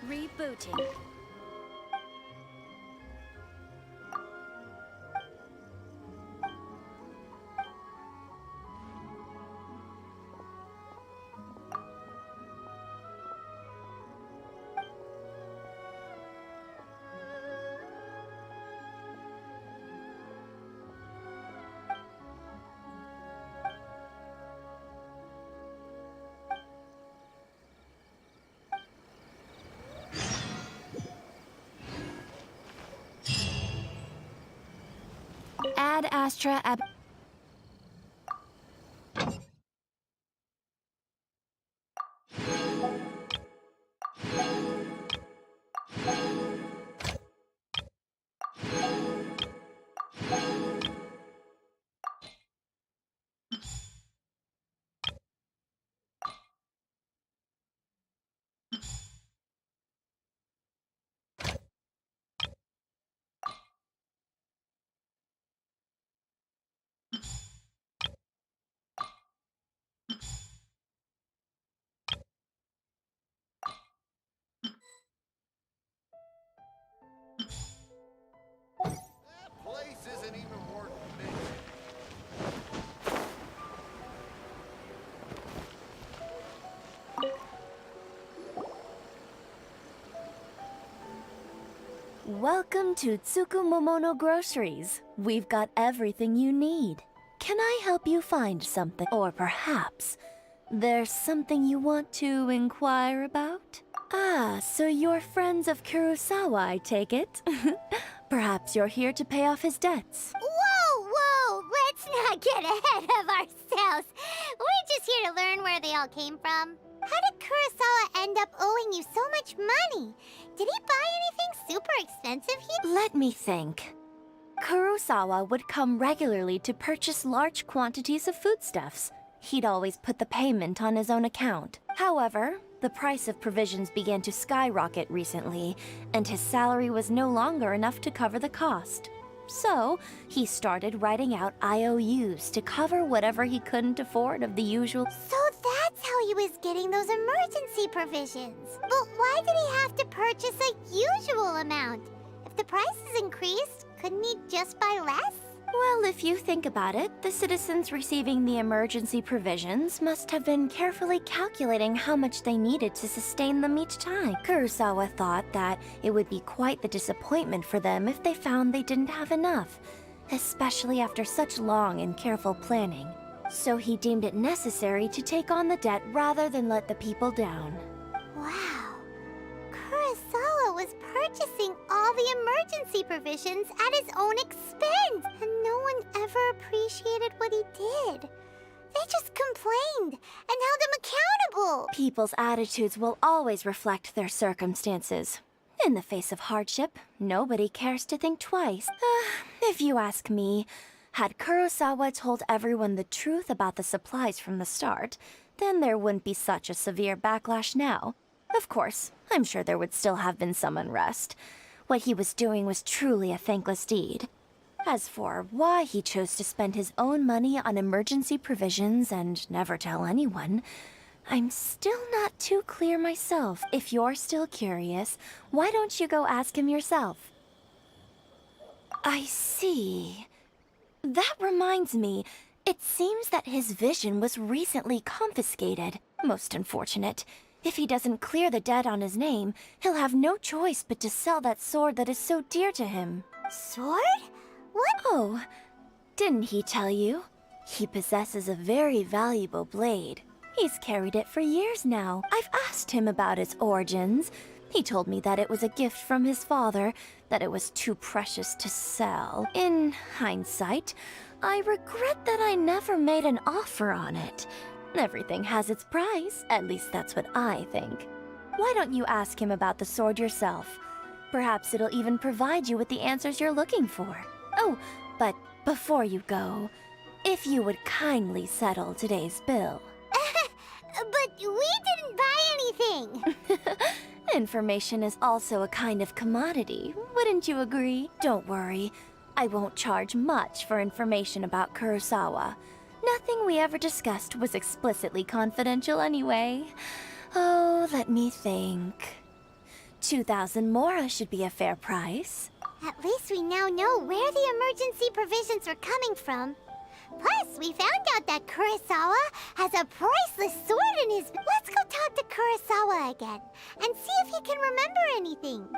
Rebooting. Ad Astra ab... That place isn't even worth mentioning. Welcome to Tsukumomono Groceries. We've got everything you need. Can I help you find something? Or perhaps there's something you want to inquire about? Ah, so you're friends of Kurosawa, I take it? Perhaps you're here to pay off his debts. Whoa! Let's not get ahead of ourselves. We're just here to learn where they all came from. How did Kurosawa end up owing you so much money? Did he buy anything super expensive? Let me think. Kurosawa would come regularly to purchase large quantities of foodstuffs. He'd always put the payment on his own account. However, the price of provisions began to skyrocket recently, and his salary was no longer enough to cover the cost. So, he started writing out IOUs to cover whatever he couldn't afford of the usual. So that's how he was getting those emergency provisions. But why did he have to purchase a usual amount? If the prices increased, couldn't he just buy less? Well, if you think about it, the citizens receiving the emergency provisions must have been carefully calculating how much they needed to sustain them each time. Kurosawa thought that it would be quite the disappointment for them if they found they didn't have enough, especially after such long and careful planning. So he deemed it necessary to take on the debt rather than let the people down. Wow. Kurosawa was purchasing all the emergency provisions at his own expense, and no one ever appreciated what he did. They just complained and held him accountable. People's attitudes will always reflect their circumstances. In the face of hardship, nobody cares to think twice. If you ask me, had Kurosawa told everyone the truth about the supplies from the start, then there wouldn't be such a severe backlash now. Of course, I'm sure there would still have been some unrest. What he was doing was truly a thankless deed. As for why he chose to spend his own money on emergency provisions and never tell anyone, I'm still not too clear myself. If you're still curious, why don't you go ask him yourself? I see. That reminds me, it seems that his vision was recently confiscated. Most unfortunate. If he doesn't clear the debt on his name, he'll have no choice but to sell that sword that is so dear to him. Sword? What? Oh, didn't he tell you? He possesses a very valuable blade. He's carried it for years now. I've asked him about its origins. He told me that it was a gift from his father, that it was too precious to sell. In hindsight, I regret that I never made an offer on it. Everything has its price, at least that's what I think. Why don't you ask him about the sword yourself? Perhaps it'll even provide you with the answers you're looking for. Oh, but before you go, if you would kindly settle today's bill. But we didn't buy anything. Information is also a kind of commodity, wouldn't you agree? Don't worry. I won't charge much for information about Kurosawa. Nothing we ever discussed was explicitly confidential anyway. Oh, let me think. 2,000 mora should be a fair price. At least we now know where the emergency provisions were coming from. Plus, we found out that Kurosawa has a priceless sword in his... Let's go talk to Kurosawa again and see if he can remember anything.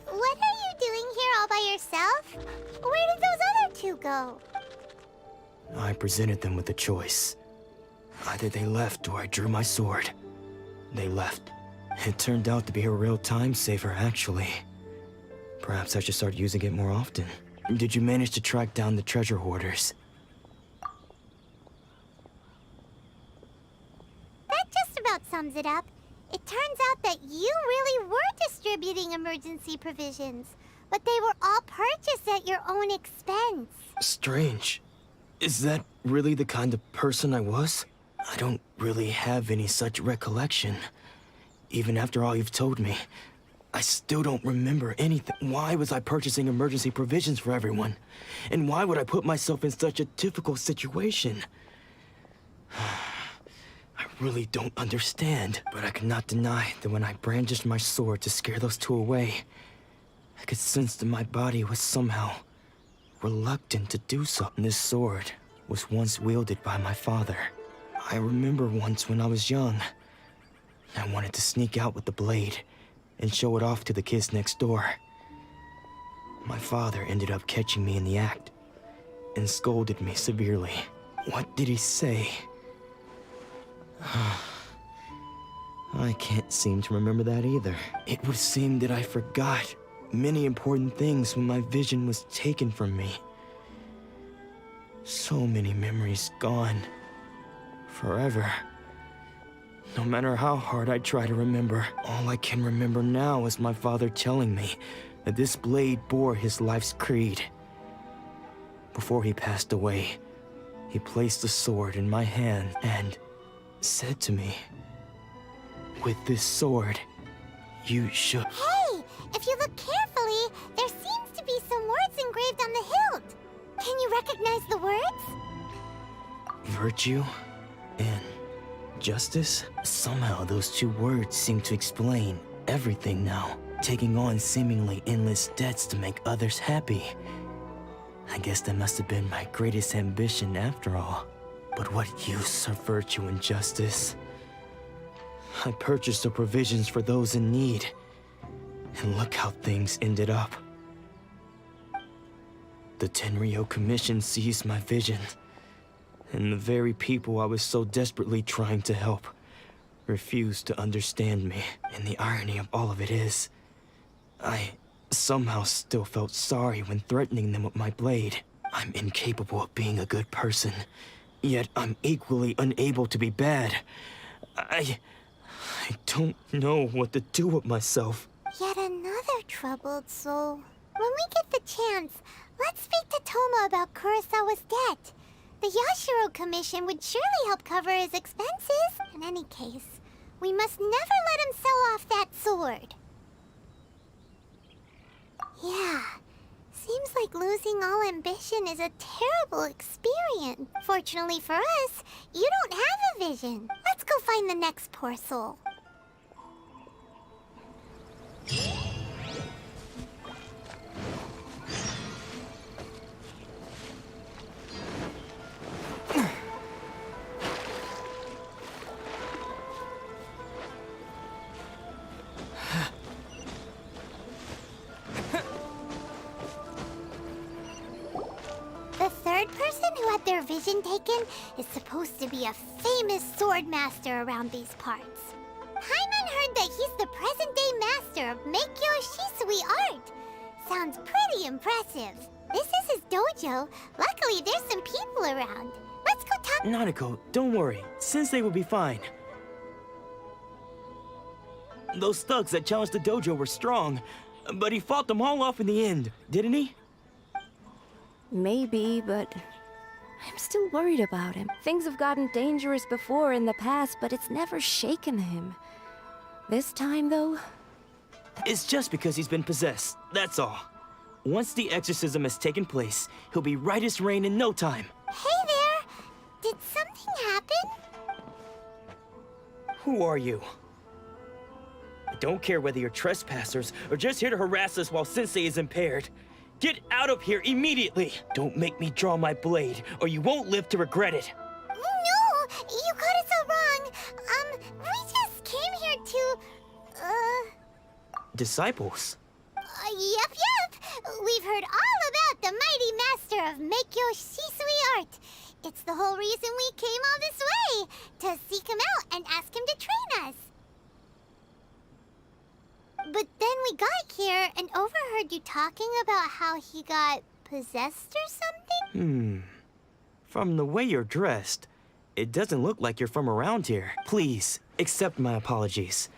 What are you doing here all by yourself? Where did those other two go? I presented them with a choice. Either they left or I drew my sword. They left. It turned out to be a real time saver, actually. Perhaps I should start using it more often. Did you manage to track down the treasure hoarders? That just about sums it up. It turns out that you really were distributing emergency provisions, but they were all purchased at your own expense. Strange. Is that really the kind of person I was? I don't really have any such recollection. Even after all you've told me, I still don't remember anything. Why was I purchasing emergency provisions for everyone? And why would I put myself in such a difficult situation? I really don't understand, but I cannot deny that when I brandished my sword to scare those two away, I could sense that my body was somehow reluctant to do so. This sword was once wielded by my father. I remember once when I was young, I wanted to sneak out with the blade and show it off to the kids next door. My father ended up catching me in the act and scolded me severely. What did he say? I can't seem to remember that either. It would seem that I forgot many important things when my vision was taken from me. So many memories gone. Forever. No matter how hard I try to remember, all I can remember now is my father telling me that this blade bore his life's creed. Before he passed away, he placed the sword in my hand and said to me, "With this sword, you should..." Hey, if you look carefully, there seems to be some words engraved on the hilt. Can you recognize the words? Virtue and justice? Somehow those two words seem to explain everything now. Taking on seemingly endless debts to make others happy. I guess that must have been my greatest ambition after all. But what use are virtue and justice? I purchased the provisions for those in need. And look how things ended up. The Tenryo Commission seized my vision. And the very people I was so desperately trying to help refused to understand me. And the irony of all of it is, I somehow still felt sorry when threatening them with my blade. I'm incapable of being a good person, yet I'm equally unable to be bad. I don't know what to do with myself. Yet another troubled soul. When we get the chance, let's speak to Toma about Kurosawa's debt. The Yashiro Commission would surely help cover his expenses. In any case, we must never let him sell off that sword. Yeah, seems like losing all ambition is a terrible experience. Fortunately for us, you don't have a vision. Let's go find the next poor soul. The third person who had their vision taken is supposed to be a famous sword master around these parts. Paimon heard that he's the present-day master of Meikyo Shisui art. sounds pretty impressive. This is his dojo. Luckily, there's some people around. Let's go talk. Nanako, don't worry. Sensei will be fine. Those thugs that challenged the dojo were strong, but he fought them all off in the end, didn't he? Maybe, but I'm still worried about him. Things have gotten dangerous before in the past, but it's never shaken him. This time, though, It's just because he's been possessed, that's all. Once the exorcism has taken place, he'll be right as rain in no time. Hey there! Did something happen? Who are you? I don't care whether you're trespassers or just here to harass us while Sensei is impaired. Get out of here immediately! Don't make me draw my blade, or you won't live to regret it. No! You got it so wrong! We just came here to... Disciples? Yep. We've heard all about the mighty master of Meikyo Shisui art. It's the whole reason we came all this way, to seek him out and ask him to train us. But then we got here and overheard you talking about how he got possessed or something? From the way you're dressed, it doesn't look like you're from around here. Please, accept my apologies.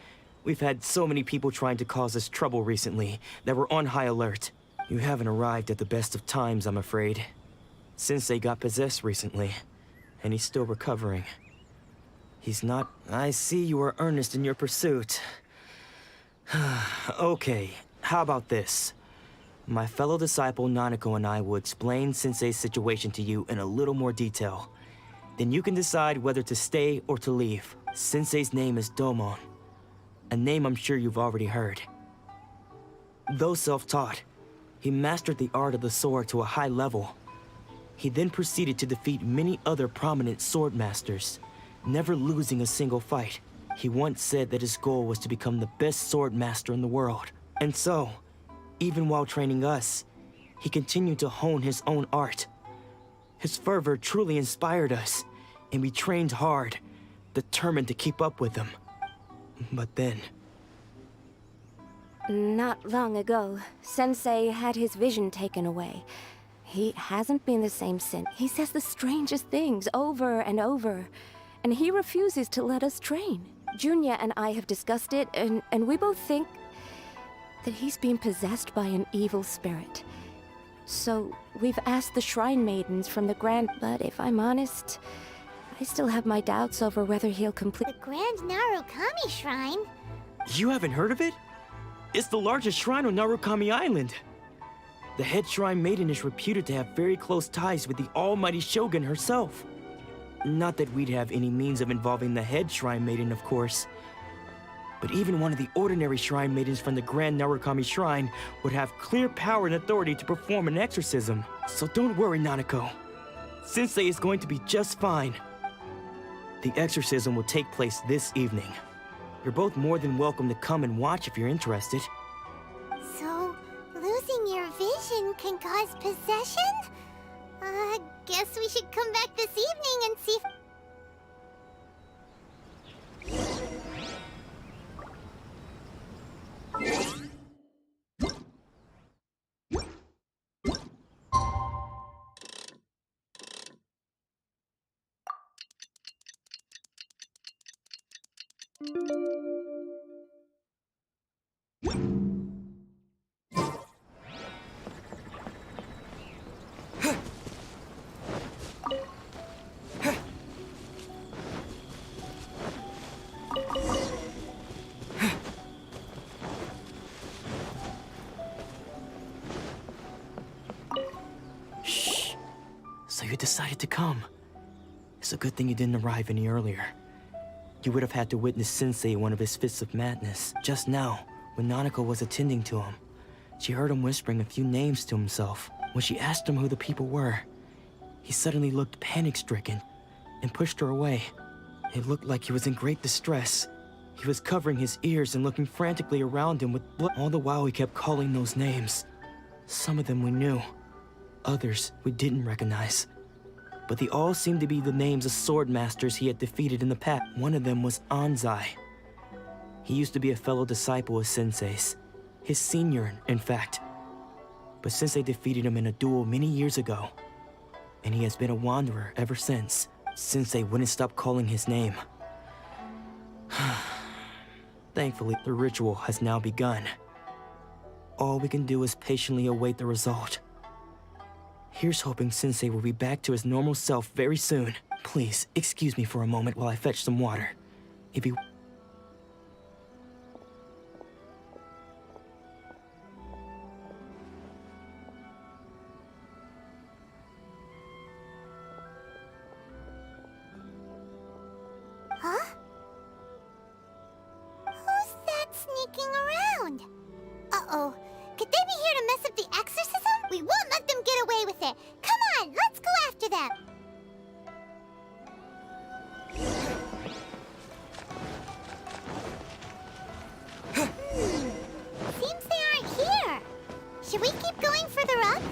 We've had so many people trying to cause us trouble recently that we're on high alert. You haven't arrived at the best of times, I'm afraid. Sensei got possessed recently, and he's still recovering. He's not... I see you are earnest in your pursuit. Okay, how about this? My fellow disciple Nanako and I will explain Sensei's situation to you in a little more detail. Then you can decide whether to stay or to leave. Sensei's name is Domon, a name I'm sure you've already heard. Though self-taught, he mastered the art of the sword to a high level. He then proceeded to defeat many other prominent sword masters, never losing a single fight. He once said that his goal was to become the best sword master in the world. And so, even while training us, he continued to hone his own art. His fervor truly inspired us, and we trained hard, determined to keep up with him. But then... not long ago, Sensei had his vision taken away. He hasn't been the same since. He says the strangest things over and over, and he refuses to let us train. Junya and I have discussed it, and we both think that he's been possessed by an evil spirit. So we've asked the Shrine Maidens from the Grand... But if I'm honest, I still have my doubts over whether he'll complete... The Grand Narukami Shrine? You haven't heard of it? It's the largest shrine on Narukami Island. The head shrine maiden is reputed to have very close ties with the almighty Shogun herself. Not that we'd have any means of involving the head shrine maiden, of course. But even one of the ordinary shrine maidens from the Grand Narukami Shrine would have clear power and authority to perform an exorcism. So don't worry, Nanako. Sensei is going to be just fine. The exorcism will take place this evening. You're both more than welcome to come and watch if you're interested. So, losing your vision can cause possession? Guess we should come back this evening and see Shh. So you decided to come. It's a good thing you didn't arrive any earlier. You would have had to witness Sensei in one of his fits of madness. Just now, when Nanako was attending to him, she heard him whispering a few names to himself. When she asked him who the people were, he suddenly looked panic-stricken and pushed her away. It looked like he was in great distress. He was covering his ears and looking frantically around him with blood. All the while he kept calling those names. Some of them we knew. Others we didn't recognize. But they all seemed to be the names of sword masters he had defeated in the past. One of them was Anzai. He used to be a fellow disciple of Sensei's. His senior, in fact. but Sensei defeated him in a duel many years ago. And he has been a wanderer ever since. Sensei wouldn't stop calling his name. Thankfully, the ritual has now begun. All we can do is patiently await the result. Here's hoping Sensei will be back to his normal self very soon. Please, excuse me for a moment while I fetch some water. If you... Huh? Who's that sneaking around? Uh-oh. Could they be here to mess up the exorcism? We won't let them get away with it. Come on, let's go after them. Seems they aren't here. Should we keep going further up?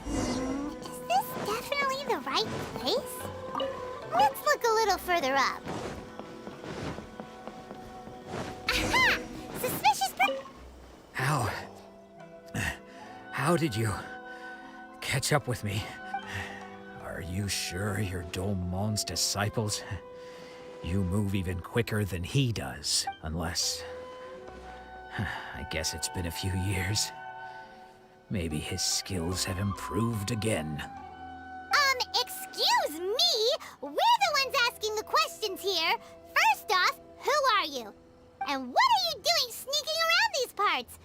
Is this definitely the right place? Let's look a little further up. Aha! Suspicious How did you catch up with me? Are you sure you're Domon's disciples? You move even quicker than he does, unless... I guess it's been a few years. Maybe his skills have improved again. Excuse me? We're the ones asking the questions here. First off, who are you? And what are you doing sneaking around these parts?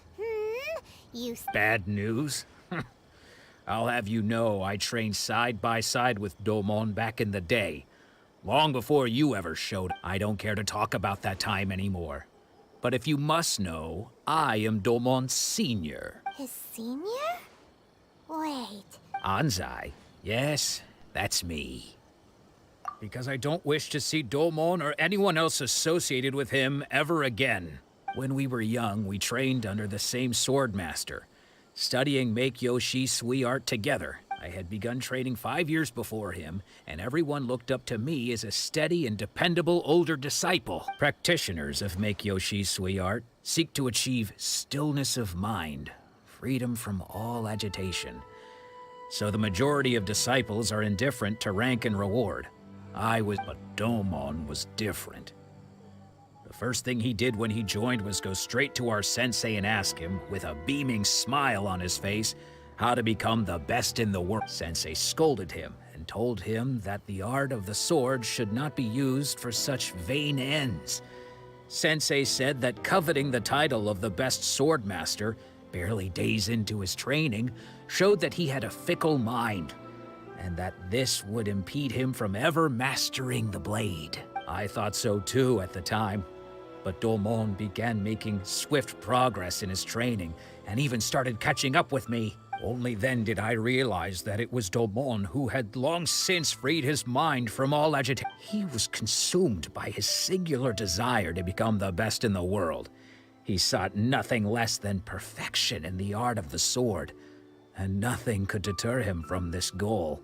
Bad news? I'll have you know I trained side by side with Domon back in the day. Long before you ever showed. I don't care to talk about that time anymore. But if you must know, I am Domon's senior. His senior? Wait. Anzai? Yes, that's me. Because I don't wish to see Domon or anyone else associated with him ever again. When we were young, we trained under the same swordmaster, studying Make-Yoshi Sui art together. I had begun training 5 years before him, and everyone looked up to me as a steady and dependable older disciple. Practitioners of Make-Yoshi Sui art seek to achieve stillness of mind, freedom from all agitation. So the majority of disciples are indifferent to rank and reward. But Domon was different. The first thing he did when he joined was go straight to our sensei and ask him, with a beaming smile on his face, how to become the best in the world. Sensei scolded him and told him that the art of the sword should not be used for such vain ends. Sensei said that coveting the title of the best swordmaster, barely days into his training, showed that he had a fickle mind, and that this would impede him from ever mastering the blade. I thought so too at the time, but Domon began making swift progress in his training, and even started catching up with me. Only then did I realize that it was Domon who had long since freed his mind from all agitation. He was consumed by his singular desire to become the best in the world. He sought nothing less than perfection in the art of the sword, and nothing could deter him from this goal,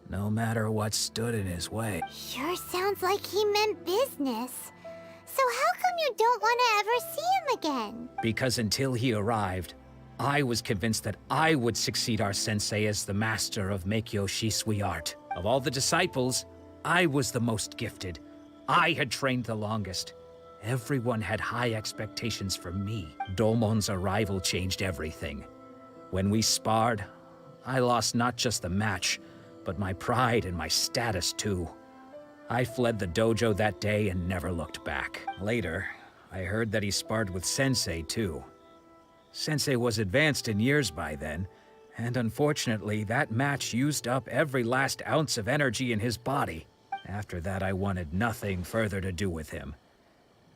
no matter what stood in his way. Sure sounds like he meant business. So how come you don't want to ever see him again? Because until he arrived, I was convinced that I would succeed our sensei as the master of Make-Yoshi Sui art. Of all the disciples, I was the most gifted. I had trained the longest. Everyone had high expectations from me. Domon's arrival changed everything. When we sparred, I lost not just the match, but my pride and my status too. I fled the dojo that day and never looked back. Later, I heard that he sparred with Sensei too. Sensei was advanced in years by then, and unfortunately that match used up every last ounce of energy in his body. After that, I wanted nothing further to do with him.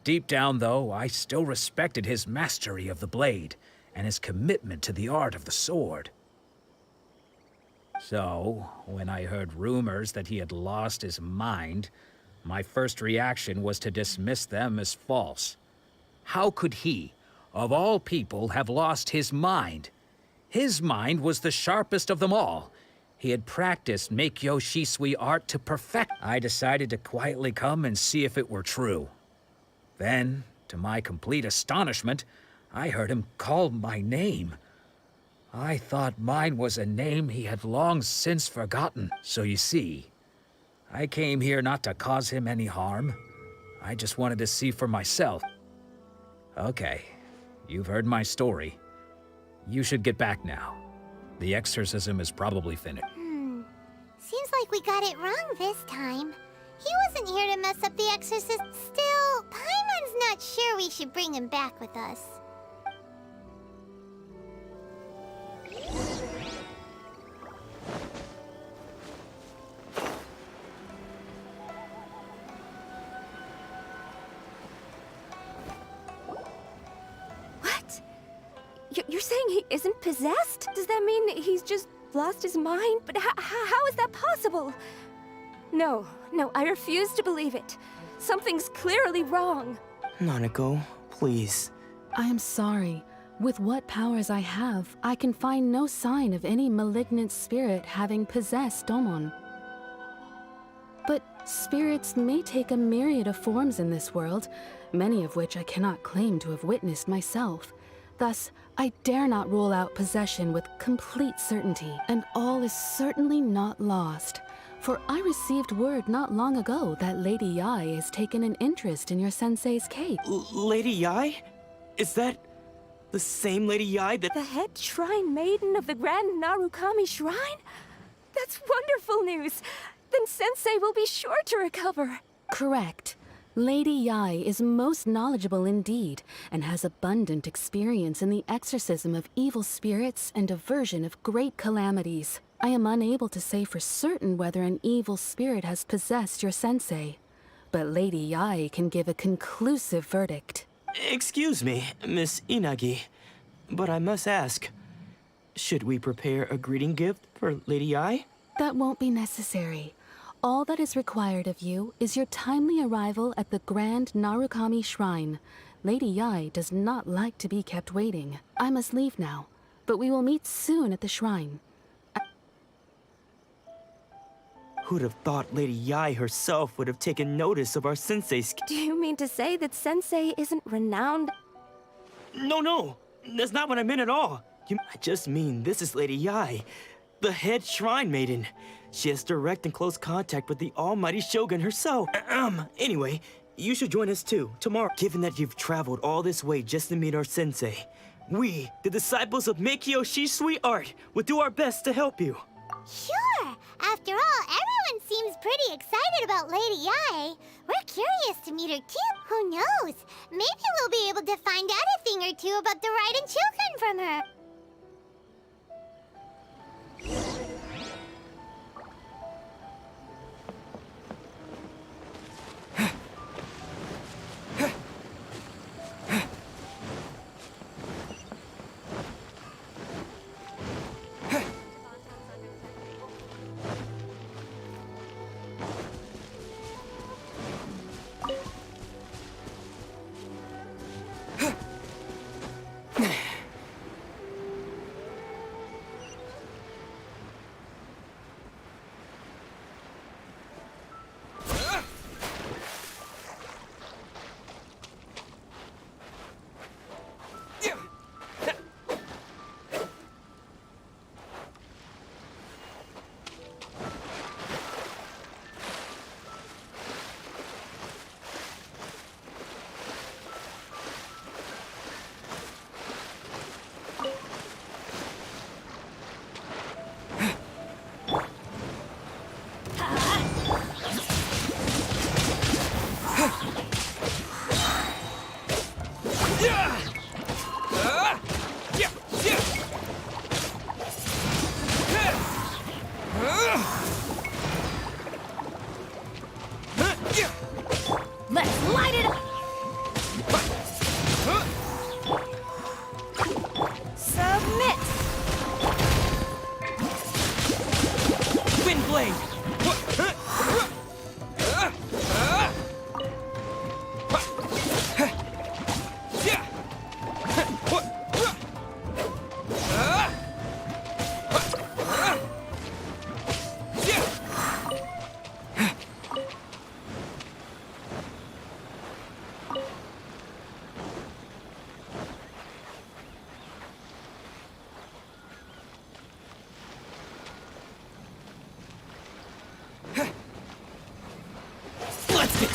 Deep down though, I still respected his mastery of the blade, and his commitment to the art of the sword. So, when I heard rumors that he had lost his mind, my first reaction was to dismiss them as false. How could he, of all people, have lost his mind? His mind was the sharpest of them all. He had practiced Make-Yoshi Sui art to perfection. I decided to quietly come and see if it were true. Then, to my complete astonishment, I heard him call my name. I thought mine was a name he had long since forgotten. So you see, I came here not to cause him any harm. I just wanted to see for myself. Okay, you've heard my story. You should get back now. The exorcism is probably finished. Seems like we got it wrong this time. He wasn't here to mess up the exorcist. Still, Paimon's not sure we should bring him back with us. What? You're saying he isn't possessed? Does that mean he's just lost his mind? But how is that possible? No, I refuse to believe it. Something's clearly wrong. Nanako, please. I am sorry. With what powers I have, I can find no sign of any malignant spirit having possessed Domon. But spirits may take a myriad of forms in this world, many of which I cannot claim to have witnessed myself. Thus, I dare not rule out possession with complete certainty, and all is certainly not lost. For I received word not long ago that Lady Yai has taken an interest in your sensei's case. Lady Yai? Is that the same Lady Yai that... The head shrine maiden of the Grand Narukami Shrine? That's wonderful news. Then Sensei will be sure to recover. Correct. Lady Yai is most knowledgeable indeed, and has abundant experience in the exorcism of evil spirits and aversion of great calamities. I am unable to say for certain whether an evil spirit has possessed your sensei, but Lady Yai can give a conclusive verdict. Excuse me, Miss Inagi, but I must ask, should we prepare a greeting gift for Lady Yai? That won't be necessary. All that is required of you is your timely arrival at the Grand Narukami Shrine. Lady Yai does not like to be kept waiting. I must leave now, but we will meet soon at the shrine. Who'd have thought Lady Yai herself would have taken notice of our sensei's... Do you mean to say that Sensei isn't renowned? No, that's not what I meant at all. I just mean this is Lady Yai, the head shrine maiden. She has direct and close contact with the almighty Shogun herself. Anyway, you should join us too, tomorrow. Given that you've traveled all this way just to meet our sensei, we, the disciples of Meikyo Shisui Art, will do our best to help you. Sure! After all, everyone seems pretty excited about Lady Yai. We're curious to meet her too. Who knows? Maybe we'll be able to find out a thing or two about the Raiden children from her. Let's light it up! Submit! Wind Blade!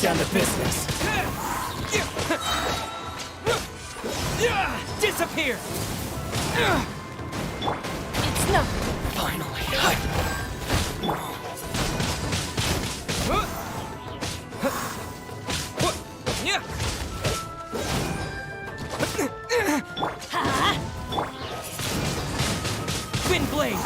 down to business. Disappear! It's no. Finally. Wind blade!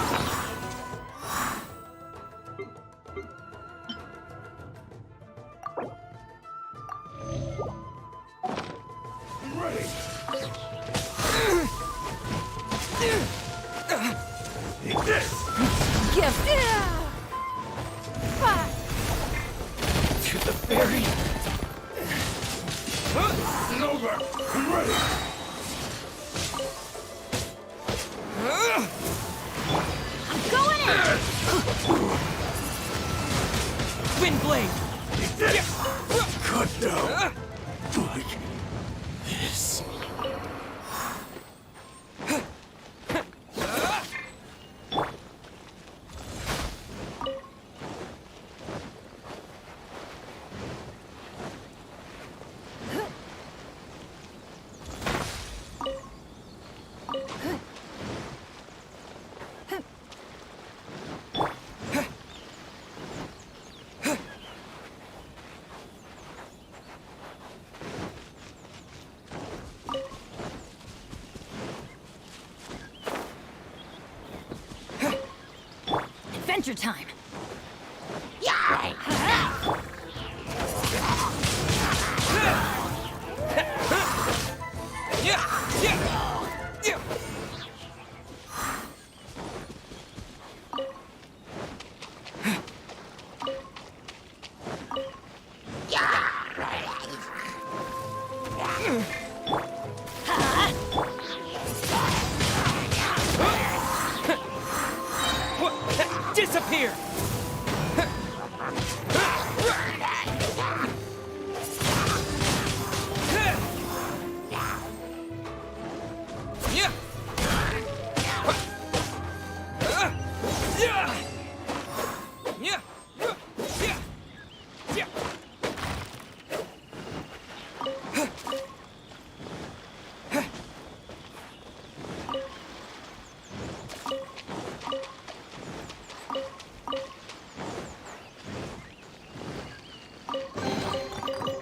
Give. To the ferry. Nova, I'm ready. Going in. Wind blade! Cut down. Like this. Adventure time. Disappear!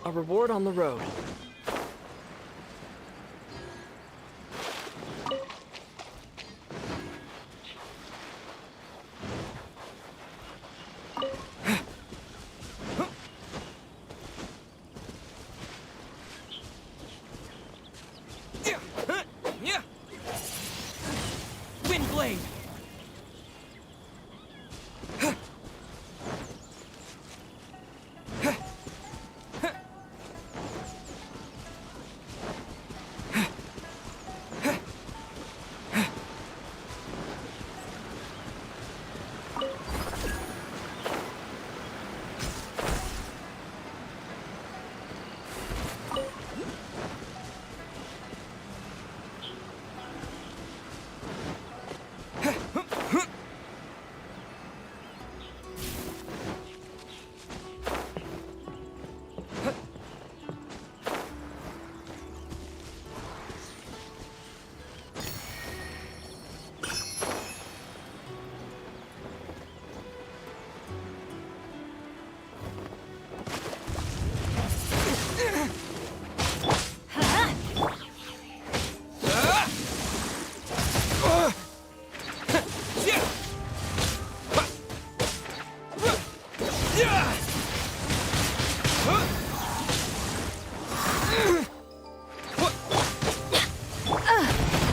A reward on the road. Wind blade!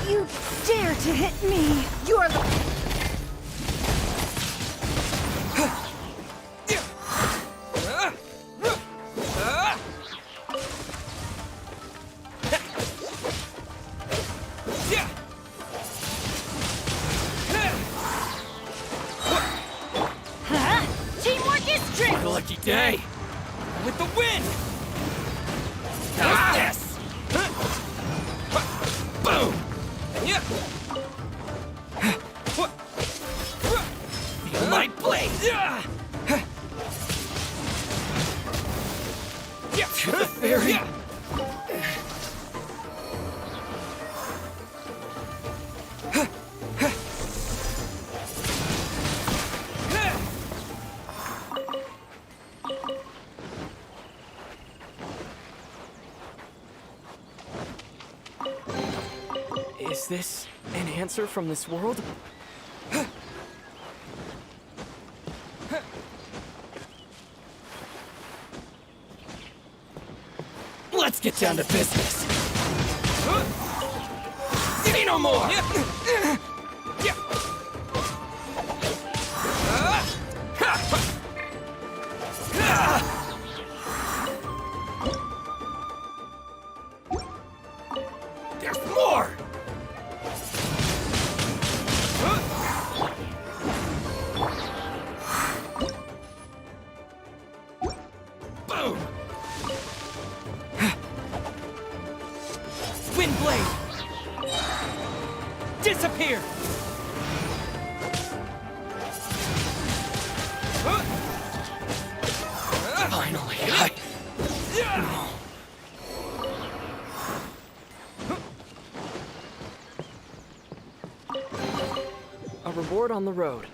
You dare to hit me! You're the. Teamwork is strength! Lucky day! With the wind! How's this? Boom! Feel my blade! this an answer from this world? Let's get down to business. See no more! There's more! Boom! Wind blade! Disappear! Finally, A reward on the road.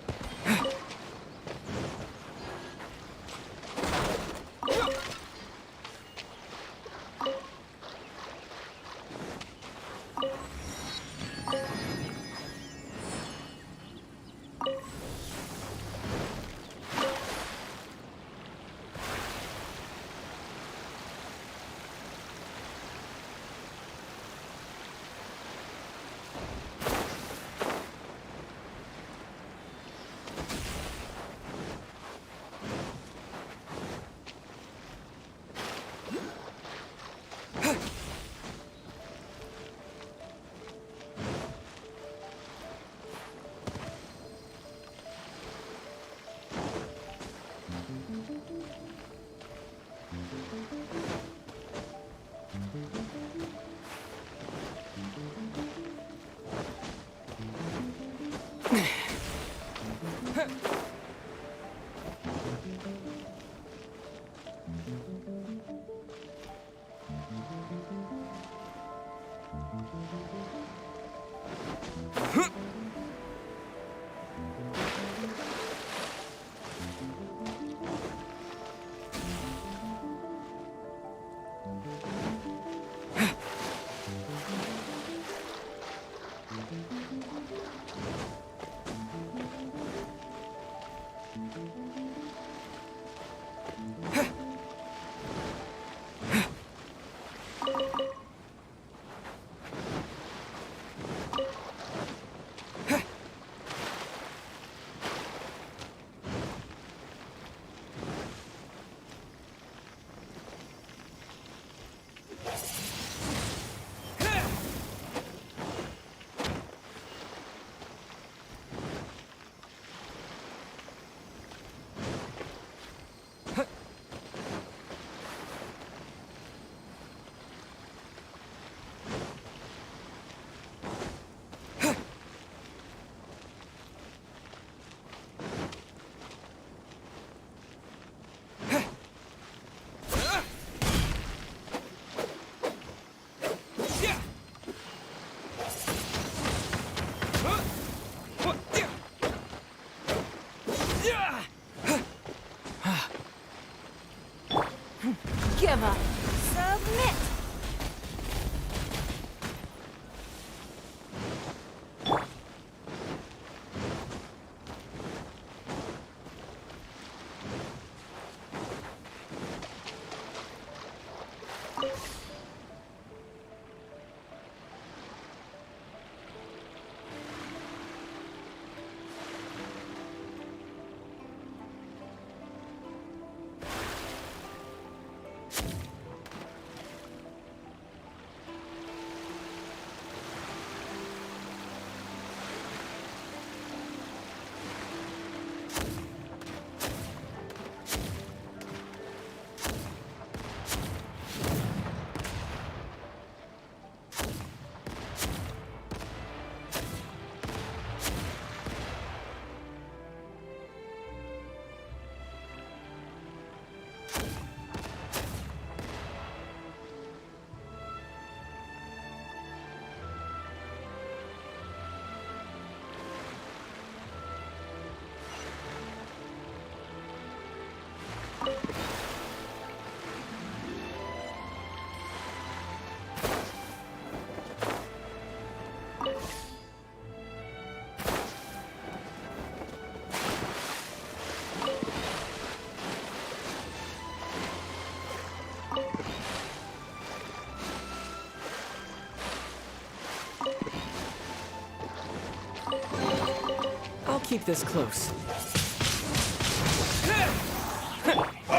I'll keep this close.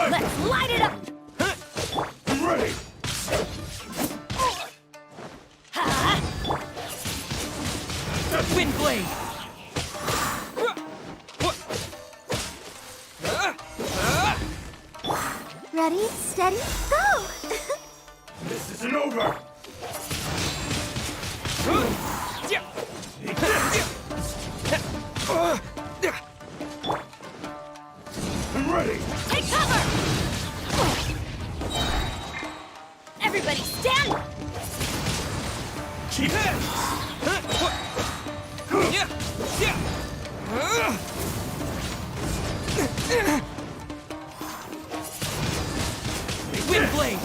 Let's light it up! I'm ready. Wind blade! Ready, steady, go! This isn't over. I'm ready. Take cover! Everybody stand! Keep it. Wind blade!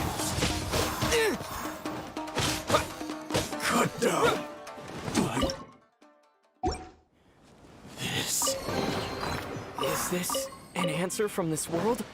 Cut down. Is this an answer from this world?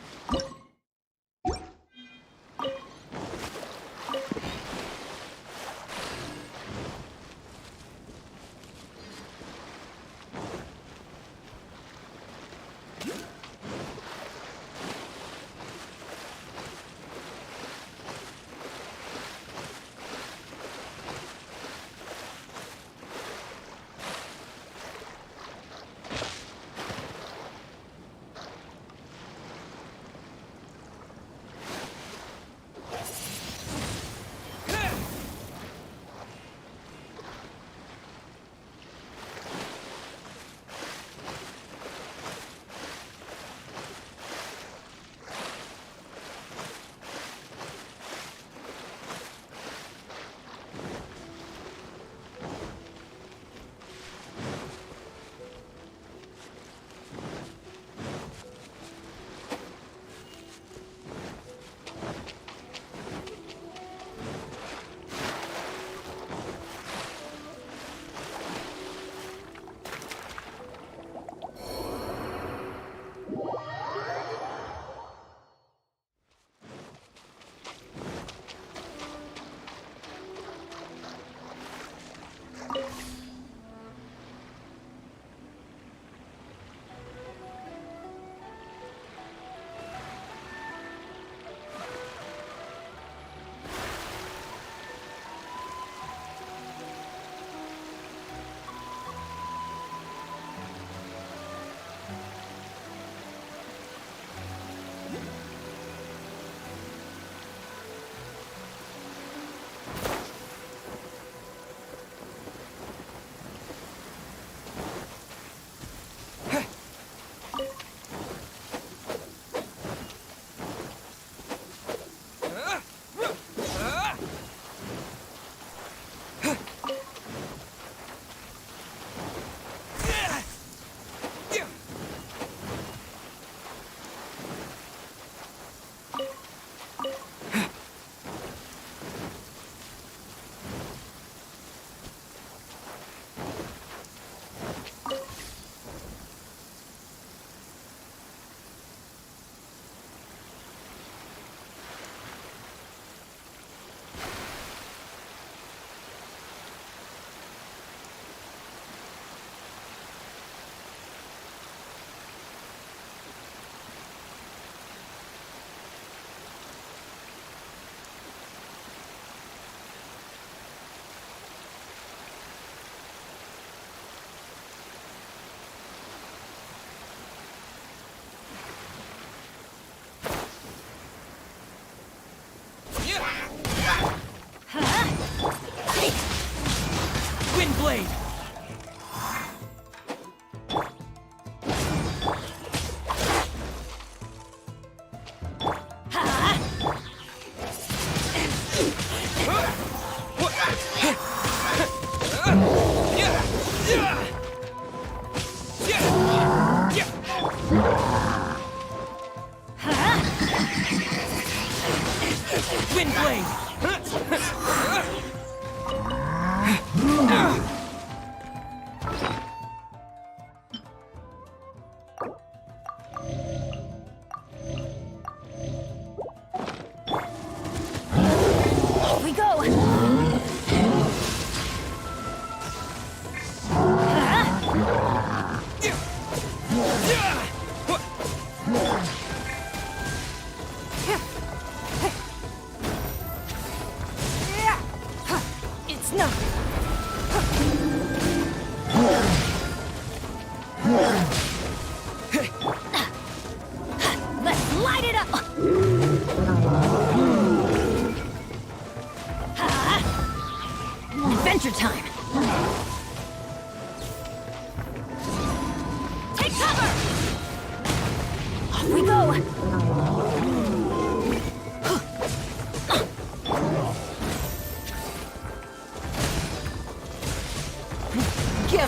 Give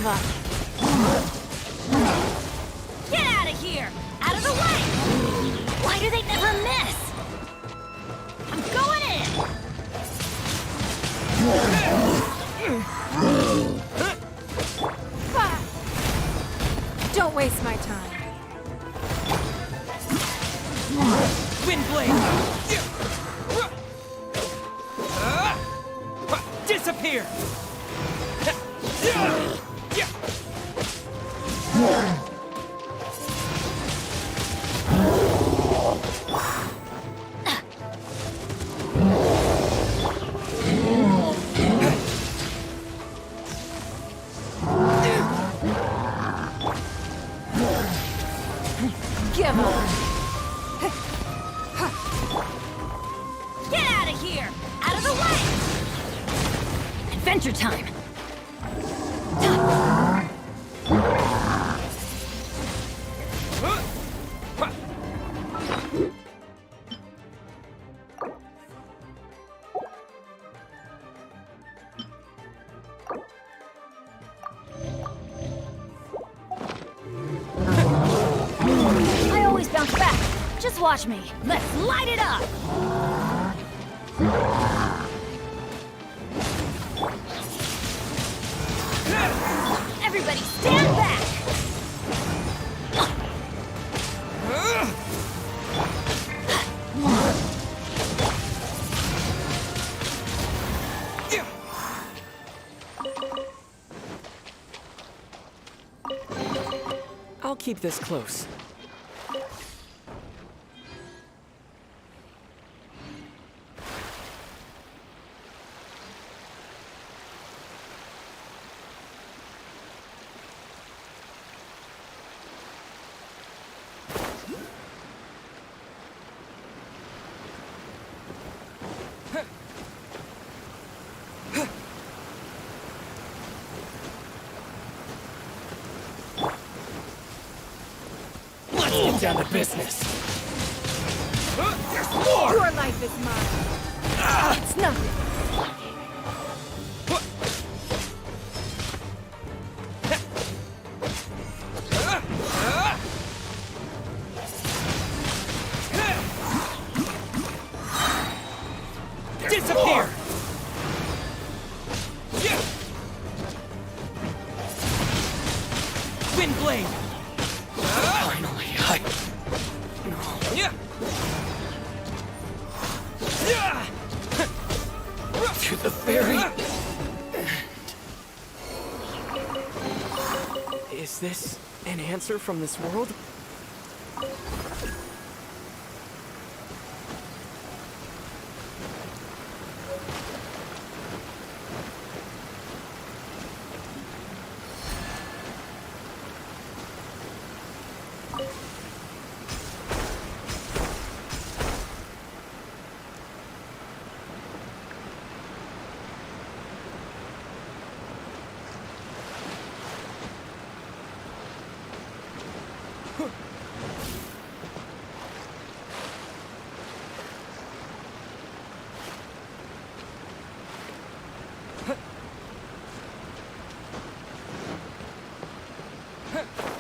up. Get out of here! Out of the way! Why do they never miss? I'm going in! Don't waste my time. Wind blade! Disappear! Give up. Get out of here! Out of the way! Adventure time! I always bounce back. Just watch me. Let's light it up! Everybody stand back! I'll keep this close. Let's get down to business. There's more! Your life is mine. It's nothing. Disappear! Wind blade! Finally, to the very Is this an answer from this world? Huh.